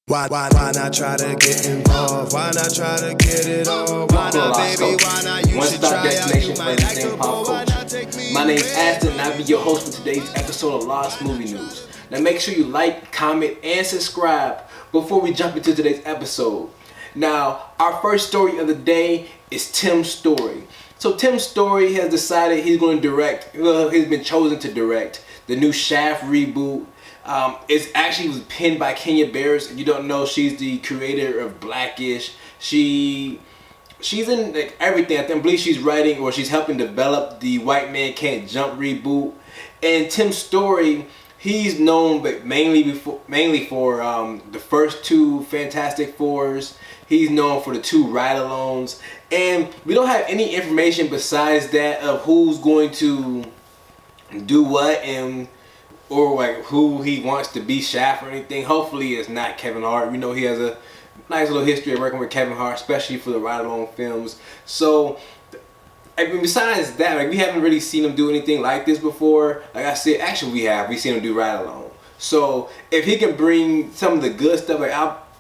Why not try to get involved? Why not try to get it all? Why not, baby? Why not? You should try out. You might like the ball. Why not take me? My name's Astøn, and I'll be your host for today's episode of Lost Movie News. Now make sure you like, comment, and subscribe before we jump into today's episode. Now, our first story of the day is Tim's story. So Tim's story has decided he's going to direct, he's been chosen to direct the new Shaft reboot. It's actually was penned by Kenya Barris. If you don't know, she's the creator of Blackish. She's in like everything. I believe she's writing or she's helping develop the White Man Can't Jump reboot. And Tim's story, he's known but mainly for the first two Fantastic Fours. He's known for the two ride-alongs, and we don't have any information besides that of who's going to do what or like who he wants to be Shaft or anything. Hopefully it's not Kevin Hart. We know he has a nice little history of working with Kevin Hart, especially for the ride-along films. So I mean, besides that, like, we haven't really seen him do anything like this before. Like I said, actually we've seen him do ride-along. So if he can bring some of the good stuff, like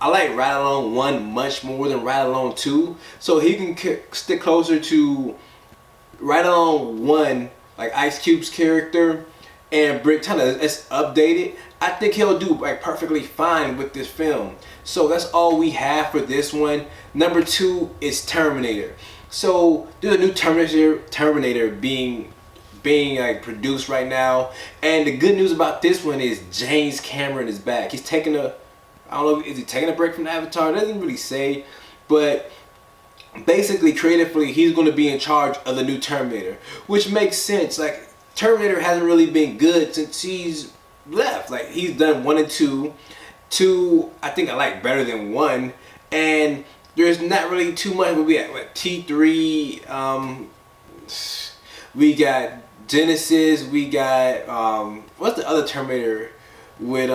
I like Ride-Along 1 much more than Ride-Along 2. So he can stick closer to Ride-Along 1, like Ice Cube's character, and bring kind of it's updated. I think he'll do like perfectly fine with this film. So that's all we have for this one. Number 2 is Terminator. So there's a new Terminator being like produced right now, and the good news about this one is James Cameron is back. He's taking I don't know, is he taking a break from Avatar? It doesn't really say, but basically creatively he's going to be in charge of the new Terminator, which makes sense. Like, Terminator hasn't really been good since he's left. Like, he's done 1 and 2. 2 I think I like better than 1, and there's not really too much. But we got what, T3, we got Genesis, we got what's the other Terminator with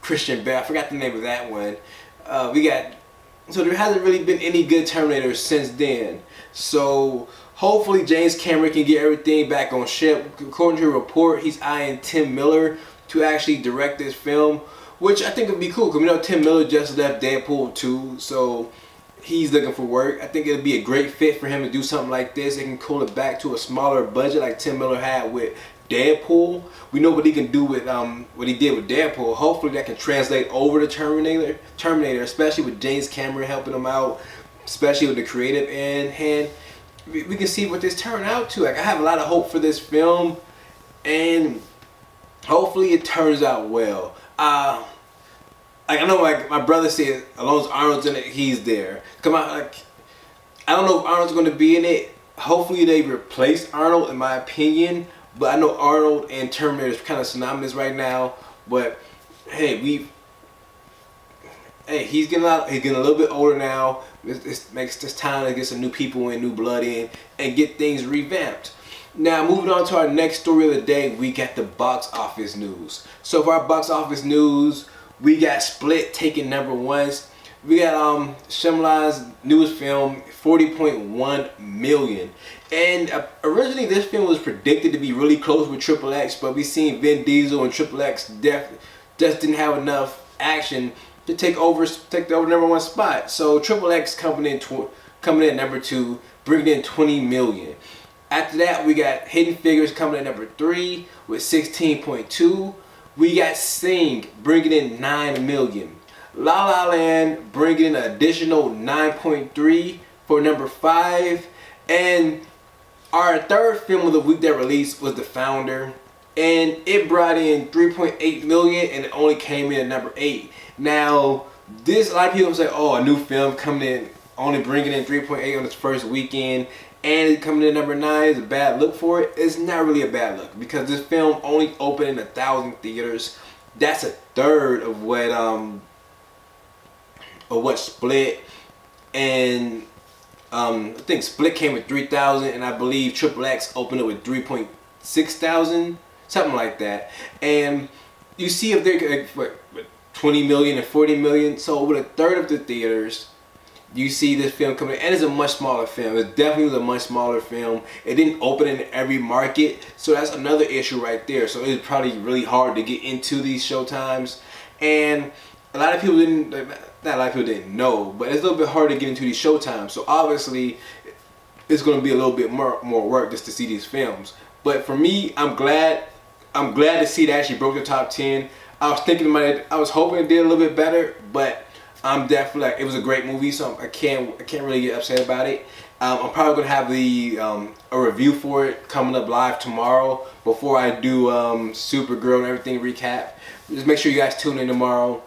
Christian Bale? I forgot the name of that one. So there hasn't really been any good Terminators since then. So hopefully James Cameron can get everything back on ship. According to a report, he's eyeing Tim Miller to actually direct this film, which I think would be cool, because we know Tim Miller just left Deadpool 2, so he's looking for work. I think it'd be a great fit for him to do something like this. They can cool it back to a smaller budget like Tim Miller had with Deadpool. We know what he can do with what he did with Deadpool. Hopefully that can translate over to Terminator, especially with James Cameron helping him out, especially with the creative hand. We can see what this turned out to. Like, I have a lot of hope for this film, and hopefully it turns out well. Like, I know, like my brother said, as long as Arnold's in it, he's there. Come on, like, I don't know if Arnold's going to be in it. Hopefully they replace Arnold, in my opinion. But I know Arnold and Terminator is kind of synonymous right now. But hey, he's getting a little bit older now. It makes this time to get some new people in, new blood in, and get things revamped. Now, moving on to our next story of the day, we got the box office news. So for our box office news, we got Split taking number 1. We got Shyamalan's newest film, 40.1 million. And originally this film was predicted to be really close with Triple X, but we seen Vin Diesel and Triple X just didn't have enough action to take over number 1 spot. So Triple X coming in number 2, bringing in 20 million. After that, we got Hidden Figures coming in number 3 with 16.2. We got Sing bringing in 9 million. La La Land bringing in an additional 9.3 for number 5. And our third film of the week that released was The Founder, and it brought in 3.8 million, and it only came in at number 8. Now, a lot of people say, oh, a new film coming in, only bringing in 3.8 on its first weekend, and it coming in at number 9 is a bad look for it. It's not really a bad look, because this film only opened in 1,000 theaters. That's a third of what Split and I think Split came with 3,000, and I believe Triple X opened it with 3,600, something like that. And you see if they're what 20 million and 40 million, so with a third of the theaters, you see this film coming in, and it's a much smaller film. It definitely was a much smaller film. It didn't open in every market, so that's another issue right there. So it's probably really hard to get into these showtimes. And a lot of people didn't, not a lot of people didn't know, but it's a little bit hard to get into these showtimes. So obviously, it's going to be a little bit more work just to see these films. But for me, I'm glad to see it actually broke the top 10. I was thinking about it. I was hoping it did a little bit better, but I'm definitely like, it was a great movie, so I can't really get upset about it. I'm probably gonna have a review for it coming up live tomorrow before I do Supergirl and everything recap. Just make sure you guys tune in tomorrow.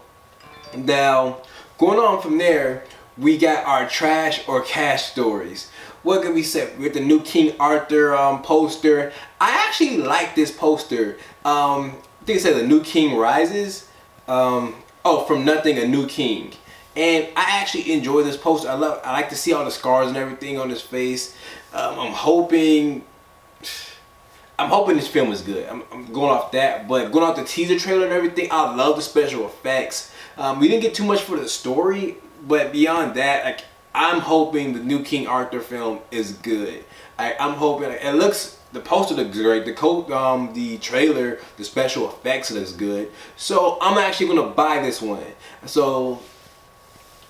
Now, going on from there, we got our trash or cash stories. What can we say? We got the new King Arthur poster. I actually like this poster. I think it says The New King Rises. From nothing, a new king. And I actually enjoy this poster. I like to see all the scars and everything on his face. I'm hoping this film is good. I'm going off that, but going off the teaser trailer and everything, I love the special effects. We didn't get too much for the story, but beyond that, like, I'm hoping the new King Arthur film is good. I'm hoping it looks. The poster looks great. The trailer, the special effects looks good. So I'm actually gonna buy this one. So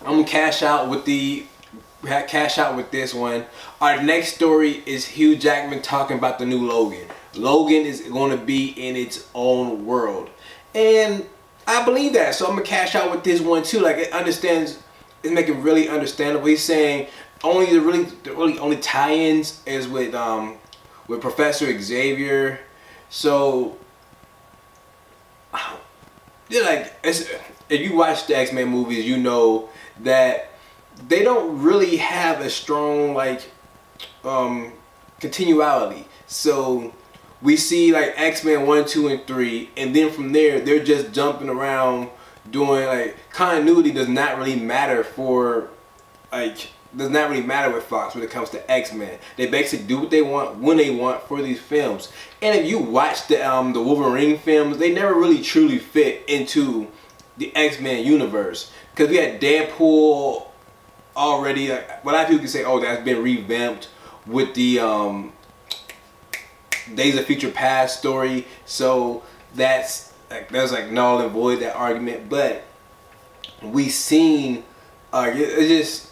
I'm gonna cash out with this one. Our next story is Hugh Jackman talking about the new Logan. Logan is gonna be in its own world, and I believe that. So I'm gonna cash out with this one too. Like, it understands. It's making really understandable. He's saying only only tie-ins is with Professor Xavier. So yeah, like, if you watch the X-Men movies, you know that they don't really have a strong continuality. So we see like X-Men 1, 2, and 3, and then from there they're just jumping around doing, like, continuity does not really matter for, does not really matter with Fox when it comes to X-Men. They basically do what they want when they want for these films. And if you watch the Wolverine films, they never really truly fit into the X-Men universe, because we had Deadpool already. Like, a lot of people can say, oh, that's been revamped with the Days of Future Past story. So that's like null and void, that argument. But we seen it's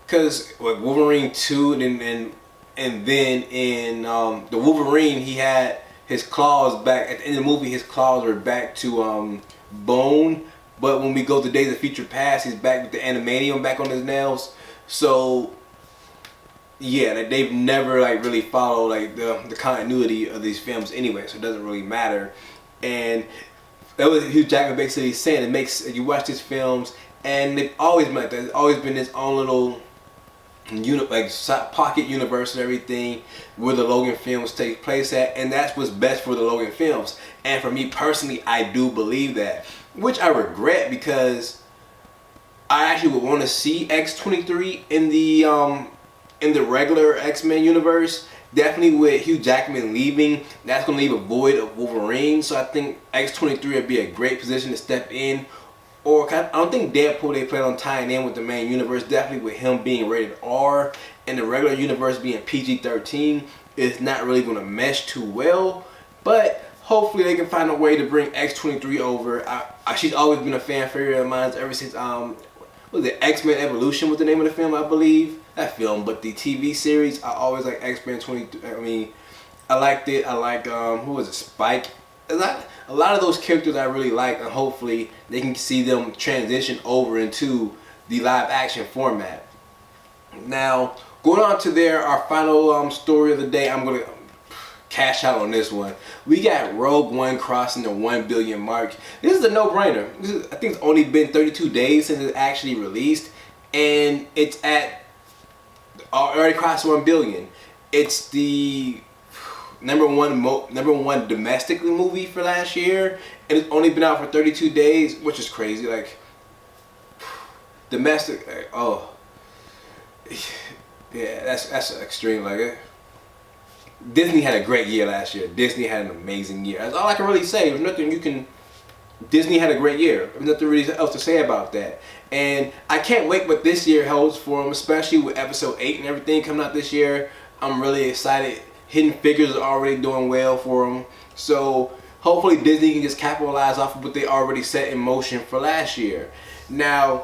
because with Wolverine 2 and then in the Wolverine, he had his claws back. At the end of the movie, his claws were back to bone. But when we go to Days of Future Past, he's back with the adamantium back on his nails. So yeah, like, they've never really followed the continuity of these films anyway, so it doesn't really matter. And that was Hugh Jackman basically saying, it makes, you watch these films and they've always been like that. There's always been this own little pocket universe and everything where the Logan films take place at, and that's what's best for the Logan films. And for me personally, I do believe that, which I regret, because I actually would want to see X-23 in the regular X-Men universe. Definitely with Hugh Jackman leaving, that's going to leave a void of Wolverine. So I think X-23 would be a great position to step in. Or I don't think Deadpool they plan on tying in with the main universe. Definitely with him being rated R and the regular universe being PG-13, it's not really going to mesh too well. But hopefully they can find a way to bring X-23 over. She's always been a fan favorite of mine ever since was it X-Men Evolution was the name of the film, I believe. That film, but the TV series, I always like X-Men 23. I mean, I liked it. I like who was it, Spike? A lot of those characters I really like, and hopefully they can see them transition over into the live action format. Now, going on to our final story of the day, I'm gonna cash out on this one. We got Rogue One crossing the 1 billion mark. This is a no-brainer. I think it's only been 32 days since it actually released, and it's already crossed 1 billion. It's the number one domestically movie for last year, and it's only been out for 32 days, which is crazy. Like, domestic, yeah, that's extreme. Like, Disney had a great year last year. Disney had an amazing year. That's all I can really say. There's nothing Disney had a great year. There's nothing really else to say about that. And I can't wait what this year holds for them, especially with episode 8 and everything coming out this year. I'm really excited. Hidden Figures are already doing well for them. So hopefully Disney can just capitalize off of what they already set in motion for last year. Now,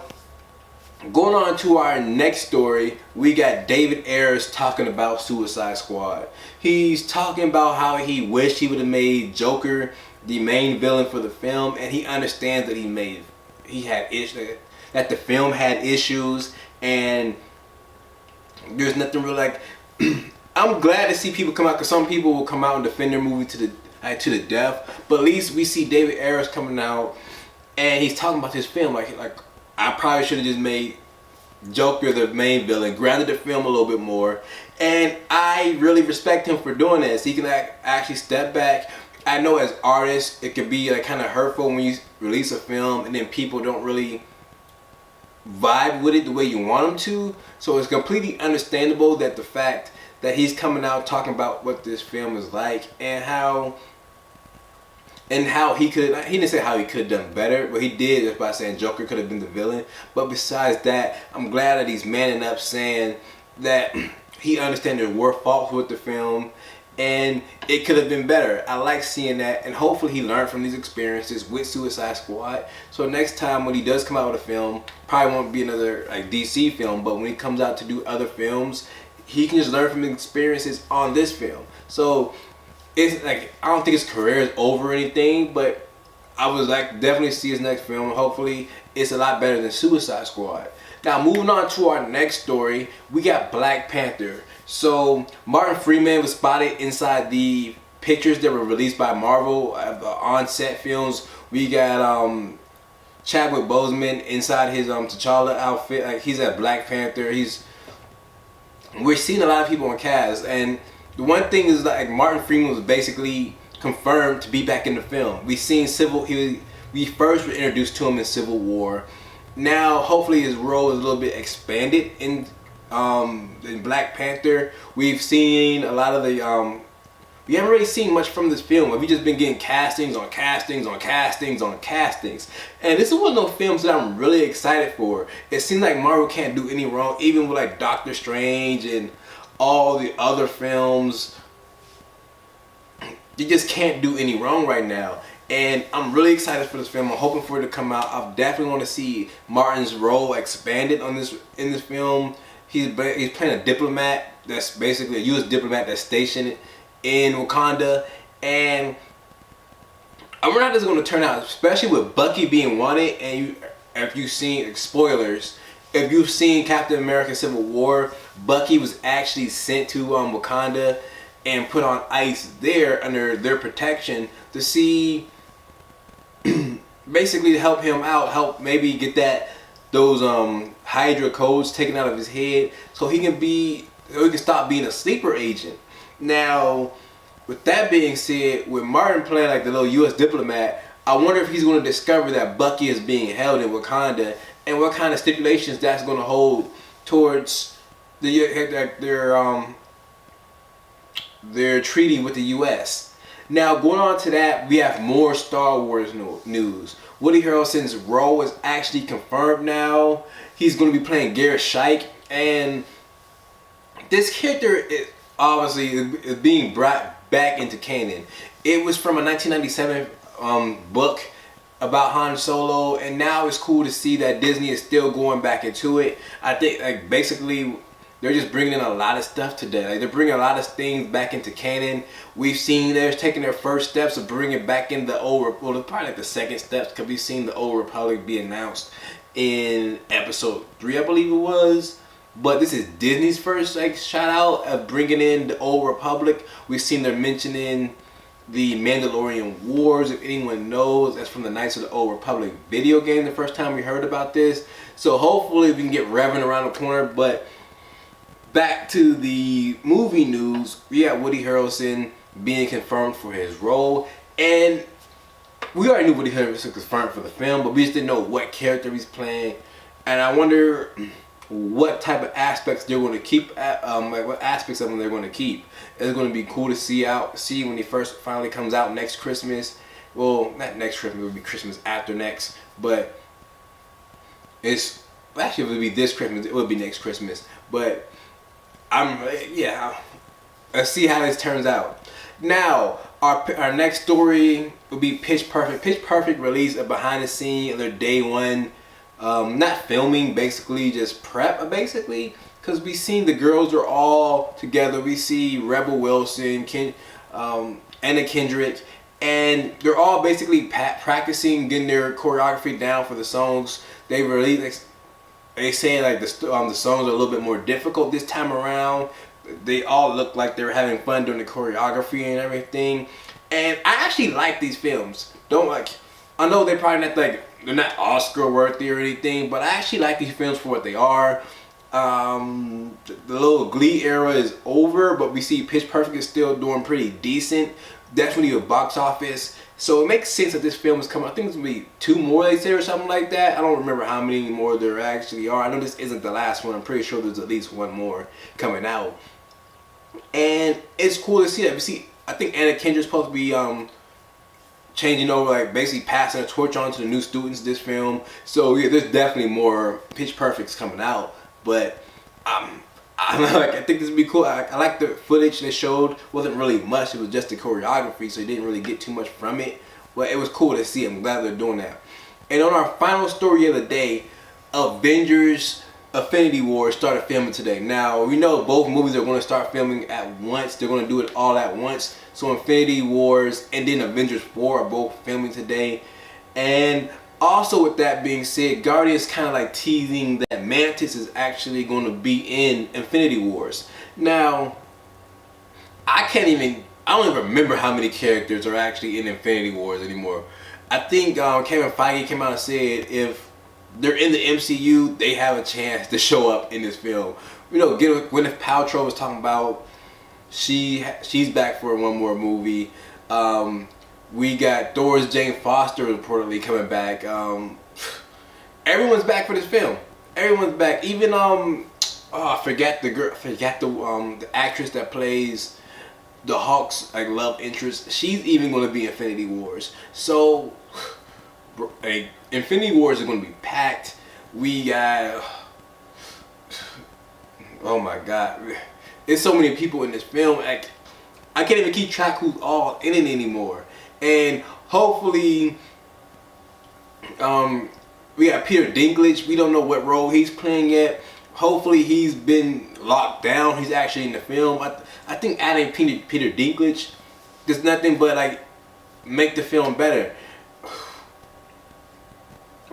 going on to our next story, we got David Ayers talking about Suicide Squad. He's talking about how he wished he would have made Joker the main villain for the film, and he understands that he had issues, that the film had issues, and there's nothing real like. I'm glad to see people come out, because some people will come out and defend their movie to the death, but at least we see David Ayers coming out and he's talking about this film like I probably should have just made Joker the main villain, grounded the film a little bit more, and I really respect him for doing this. He can actually step back. I know as artists it can be like kind of hurtful when you release a film and then people don't really vibe with it the way you want them to, so it's completely understandable that the fact that he's coming out talking about what this film is like and how he didn't say how he could have done better, but he did just by saying Joker could have been the villain. But besides that, I'm glad that he's manning up, saying that he understands there were faults with the film and it could have been better. I like seeing that, and hopefully he learned from these experiences with Suicide Squad. So next time when he does come out with a film, probably won't be another like DC film, but when he comes out to do other films, he can just learn from his experiences on this film. So it's like, I don't think his career is over or anything, but I was like definitely see his next film. Hopefully it's a lot better than Suicide Squad. Now moving on to our next story, we got Black Panther. So Martin Freeman was spotted inside the pictures that were released by Marvel, the on-set films. We got Chadwick Boseman inside his T'Challa outfit. Like, he's a Black Panther. We're seeing a lot of people on cast, and the one thing is like Martin Freeman was basically confirmed to be back in the film. We first were introduced to him in Civil War. Now hopefully his role is a little bit expanded in Black Panther. We've seen a lot of the we haven't really seen much from this film. We've just been getting castings on castings on castings on castings. And this is one of those films that I'm really excited for. It seems like Marvel can't do any wrong, even with like Doctor Strange and all the other films. You just can't do any wrong right now. And I'm really excited for this film. I'm hoping for it to come out. I definitely want to see Martin's role expanded in this film. He's playing a diplomat that's basically a U.S. diplomat that's stationed in Wakanda, and I wonder how this is going to turn out, especially with Bucky being wanted. And if you've seen spoilers, if you've seen Captain America: Civil War, Bucky was actually sent to Wakanda and put on ice there under their protection to see, basically to help him out, help maybe get those Hydra codes taken out of his head, so he can stop being a sleeper agent. Now, with that being said, with Martin playing like the little U.S. diplomat, I wonder if he's going to discover that Bucky is being held in Wakanda and what kind of stipulations that's going to hold towards their treaty with the U.S. Now, going on to that, we have more Star Wars news. Woody Harrelson's role is actually confirmed now. He's going to be playing Garris Shrike, and this character is obviously being brought back into canon. It was from a 1997 book about Han Solo, and now it's cool to see that Disney is still going back into it. I think like basically they're just bringing in a lot of stuff today. Like, they're bringing a lot of things back into canon. We've seen they're taking their first steps of bringing it back in the old, well, probably like the second steps, because we've seen the Old Republic be announced in episode 3, I believe it was. But this is Disney's first like shout out of bringing in the Old Republic. We've seen them mentioning the Mandalorian Wars. If anyone knows, that's from the Knights of the Old Republic video game, the first time we heard about this. So hopefully we can get revving around the corner. But back to the movie news, we have Woody Harrelson being confirmed for his role. And we already knew Woody Harrelson was confirmed for the film, but we just didn't know what character he's playing. And I wonder what type of aspects they're going to keep, like what aspects of them they're going to keep. It's going to be cool to see when he first finally comes out next Christmas. Well, not next Christmas, it would be Christmas after next, but it's actually, it would be this Christmas, it would be next Christmas. But let's see how this turns out. Now, Our next story will be Pitch Perfect. Pitch Perfect released a behind the scene of their day one, not filming, basically just prep, basically, because we seen the girls are all together. We see Rebel Wilson, Anna Kendrick, and they're all basically practicing, getting their choreography down for the songs. They released. They say like the songs are a little bit more difficult this time around. They all look like they're having fun doing the choreography and everything. And I actually like these films. I know they're probably not they're not Oscar worthy or anything, but I actually like these films for what they are. The little Glee era is over, but we see Pitch Perfect is still doing pretty decent. Definitely a box office. So it makes sense that this film is coming. I think it's going to be 2 more, they say, or something like that. I don't remember how many more there actually are. I know this isn't the last one. I'm pretty sure there's at least 1 more coming out. And it's cool to see that. We see, I think Anna Kendrick's supposed to be changing over, like basically passing a torch on to the new students this film. So yeah, there's definitely more Pitch Perfects coming out. But I think this would be cool. I like the footage they showed. Wasn't really much. It was just the choreography, so you didn't really get too much from it. But it was cool to see. I'm glad they're doing that. And on our final story of the day, Avengers Infinity War started filming today. Now, we know both movies are going to start filming at once. They're going to do it all at once. So Infinity Wars and then Avengers 4 are both filming today. And also with that being said, Garris kind of like teasing that Mantis is actually going to be in Infinity Wars. Now, I don't even remember how many characters are actually in Infinity Wars anymore. I think Kevin Feige came out and said if they're in the MCU, they have a chance to show up in this film. You know, Gwyneth Paltrow was talking about she's back for 1 more movie. We got Thor's Jane Foster reportedly coming back. Everyone's back for this film. Everyone's back. Even I forget the actress that plays the Hawk's love interest. She's even going to be in Infinity Wars. So, Infinity Wars are going to be packed. We got, oh my God, there's so many people in this film. I can't even keep track who's all in it anymore. And hopefully, we got Peter Dinklage. We don't know what role he's playing yet. Hopefully he's been locked down. He's actually in the film. I think adding Peter Dinklage does nothing but make the film better.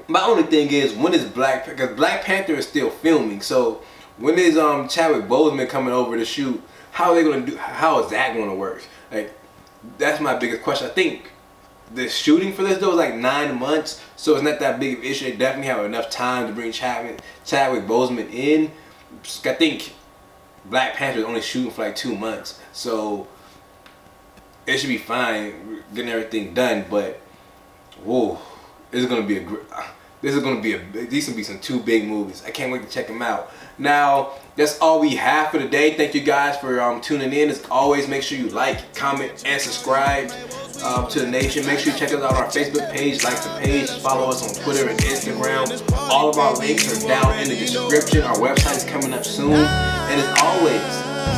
My only thing is, when is because Black Panther is still filming. So when is Chadwick Boseman coming over to shoot? How are they gonna do? How is that gonna work? That's my biggest question. I think the shooting for this though is 9 months, so it's not that big of an issue. They definitely have enough time to bring Chadwick Boseman in. I think Black Panther is only shooting for 2 months, so it should be fine getting everything done. But whoa, these are gonna be some 2 big movies. I can't wait to check them out. Now, that's all we have for today. Thank you guys for tuning in. As always, make sure you like, comment, and subscribe to the nation. Make sure you check us out on our Facebook page, like the page, follow us on Twitter and Instagram. All of our links are down in the description. Our website is coming up soon. And as always,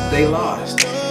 stay lost.